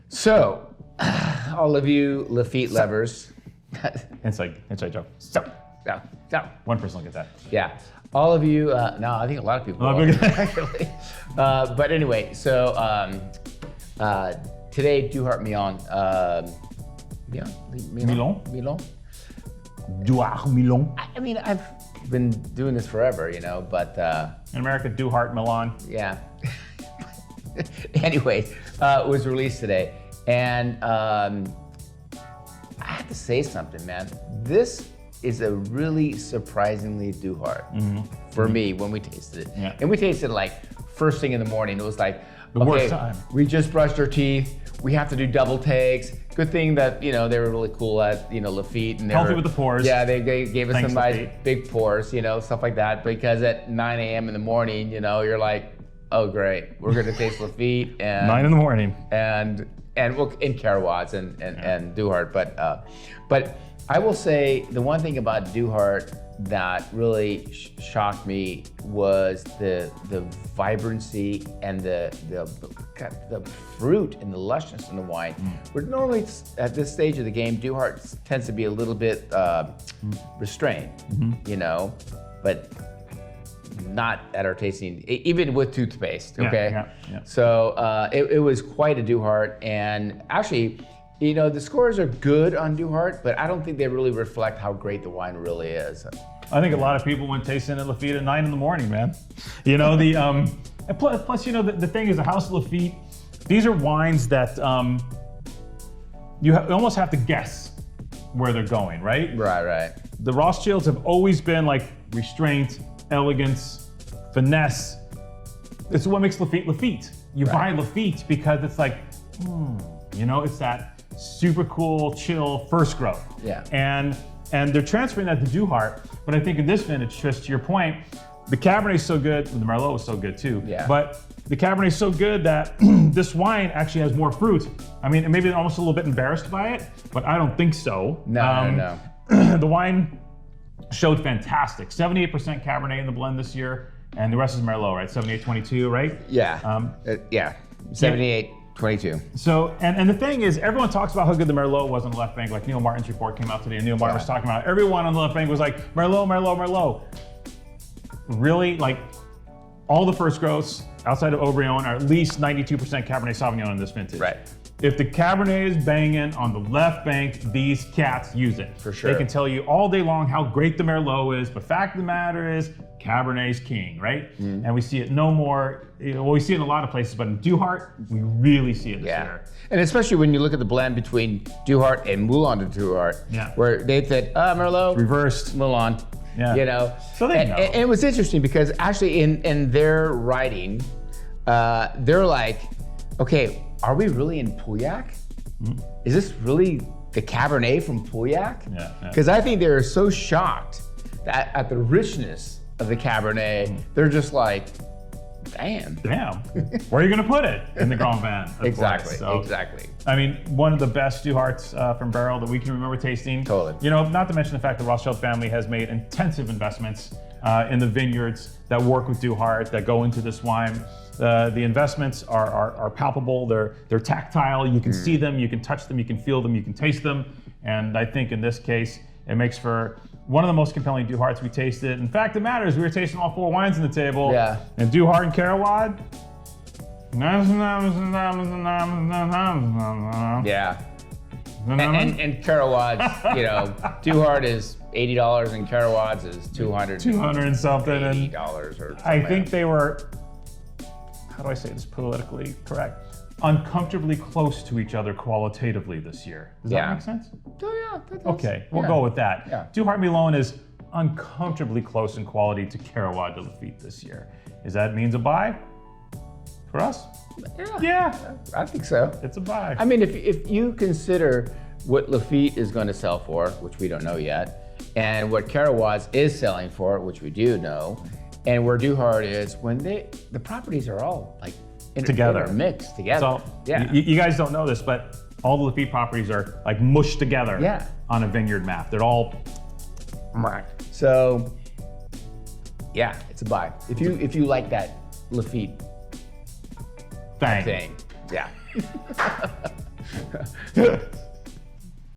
So, all of you Lafitte lovers. Inside joke. So. One person will get that. Yeah. All of you, no, I think a lot of people will, actually. But anyway, so today, Duhart Milon. Milon? Duhart Milon. I mean, I've been doing this forever, but... In America, Duhart Milon. Yeah. Anyway, it was released today. And I have to say something, man. This is a really surprisingly Duhart for me when we tasted it. Yeah. And we tasted it like first thing in the morning. It was like, worst time. We just brushed our teeth. We have to do double takes. Good thing that, they were really cool at, Lafitte. And healthy with the pours. Yeah, they gave us Thanks, some nice Lafitte. big pours, stuff like that. Because at 9 a.m. in the morning, you're like, oh great, we're gonna taste Lafitte and 9 in the morning. And we'll in Karawads and Duhart. But I will say the one thing about Duhart that really shocked me was the vibrancy and the fruit and the lushness in the wine. Where normally at this stage of the game, Duhart tends to be a little bit restrained, but not at our tasting, even with toothpaste, okay? Yeah. So it was quite a Duhart, and actually, the scores are good on Duhart, but I don't think they really reflect how great the wine really is. I think a lot of people went tasting at Lafitte at 9 in the morning, man. And plus, the thing is, the House of Lafitte, these are wines that you almost have to guess where they're going, right? Right. The Rothschilds have always been like restraint, elegance, finesse. It's what makes Lafitte. You buy Lafitte because it's like, it's that super cool, chill first growth. Yeah. And they're transferring that to Duhart, but I think in this vintage, Tris, to your point, the Cabernet is so good, the Merlot is so good too. Yeah. But the Cabernet is so good that this wine actually has more fruit. I mean, maybe almost a little bit embarrassed by it, but I don't think so. No. The wine showed fantastic. 78% Cabernet in the blend this year, and the rest is Merlot, right? 78-22, right? Yeah. 78-22. So, and the thing is, everyone talks about how good the Merlot was on the left bank. Like Neil Martin's report came out today, and Neil Martin was talking about it. Everyone on the left bank was like, Merlot. Really, like, all the first growths outside of Aubryon are at least 92% Cabernet Sauvignon in this vintage. Right. If the Cabernet is banging on the left bank, these cats use it. For sure. They can tell you all day long how great the Merlot is, but fact of the matter is, Cabernet's king, right? And we see it no more. We see it in a lot of places, but in Duhart, we really see it this year. And especially when you look at the blend between Duhart and Moulin de Duhart, where they said, Merlot, reversed Milan. Yeah. So they know. And it was interesting because actually in their writing, they're like, okay, are we really in Pauillac? Is this really the Cabernet from Pauillac? Yeah. Because I think they're so shocked that at the richness of the Cabernet, they're just like, damn. Where are you gonna put it? In the Grand Vin. Exactly. I mean, one of the best Duharts from barrel that we can remember tasting. Totally. Not to mention the fact the Rothschild family has made intensive investments in the vineyards that work with Duhart, that go into this wine. The investments are palpable, they're tactile, you can see them, you can touch them, you can feel them, you can taste them. And I think in this case, it makes for one of the most compelling Duharts we tasted. In fact, it matters, we were tasting all 4 wines on the table. Yeah. And Duhart and Karawad. Yeah. And Karawad's, Duhart is $80 and Karawad's is $200 and something. $80 or something. I think they were, how do I say this politically correct? Uncomfortably close to each other qualitatively this year. Does that make sense? Oh yeah. That does. Okay, we'll go with that. Yeah. Duhart Milon is uncomfortably close in quality to Karawad de Lafitte this year. Is that means a buy for us? Yeah. I think so. It's a buy. I mean, if you consider what Lafitte is going to sell for, which we don't know yet, and what Karawad's is selling for, which we do know, and where Duhart is, when the properties are all like together, mixed together. So you guys don't know this, but all the Lafitte properties are like mushed together on a vineyard map. They're all so yeah, it's a buy. If you like that Lafitte thing. Yeah.